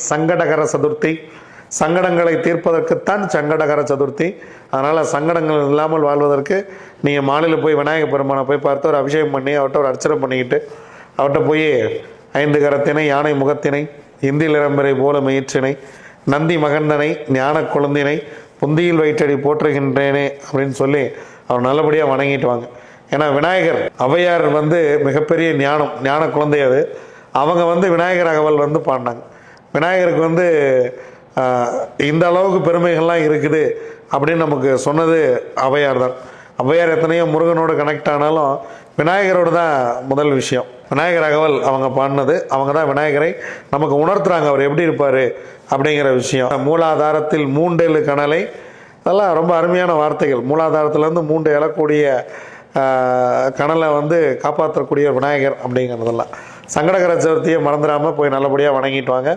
சங்கடகர சதுர்த்தி. சங்கடங்களை தீர்ப்பதற்குத்தான் சங்கடகர சதுர்த்தி. அதனால் சங்கடங்கள் இல்லாமல் வாழ்வதற்கு நீங்கள் மாலையில் போய் விநாயகர் பெருமானை போய் பார்த்து ஒரு அபிஷேகம் பண்ணி அவர்கிட்ட ஒரு அர்ச்சனை பண்ணிக்கிட்டு அவர்கிட்ட போய் 5 கரத்தினை யானை முகத்தினை இந்தியில் இளம்பரை போல மயிற்றினை நந்தி மகந்தனை ஞான குழந்தினை புந்தியில் வயிற்றடி போற்றுகின்றேனே அப்படின்னு சொல்லி அவர் நல்லபடியாக வணங்கிட்டு வாங்க. ஏன்னா விநாயகர் ஔவையார் மிகப்பெரிய ஞான குழந்தை. அது அவங்க விநாயகர் அகவல் பாடினாங்க. விநாயகருக்கு இந்த அளவுக்கு பெருமைகள்லாம் இருக்குது அப்படின்னு நமக்கு சொன்னது ஔவையார் தான். ஔவையார் எத்தனையோ முருகனோடு கனெக்ட் ஆனாலும் விநாயகரோடு தான் முதல் விஷயம். விநாயகர் அகவல் அவங்க பாடினது. அவங்க தான் விநாயகரை நமக்கு உணர்த்துறாங்க அவர் எப்படி இருப்பார் அப்படிங்கிற விஷயம். மூலாதாரத்தில் 3 கணலை, அதெல்லாம் ரொம்ப அருமையான வார்த்தைகள். மூலாதாரத்துலேருந்து 3 எழக்கூடிய கணலை காப்பாற்றக்கூடிய விநாயகர் அப்படிங்கிறதெல்லாம். சங்கடகர சதுர்த்தியை மறந்துடாமல் போய் நல்லபடியாக வணங்கிட்டு வாங்க.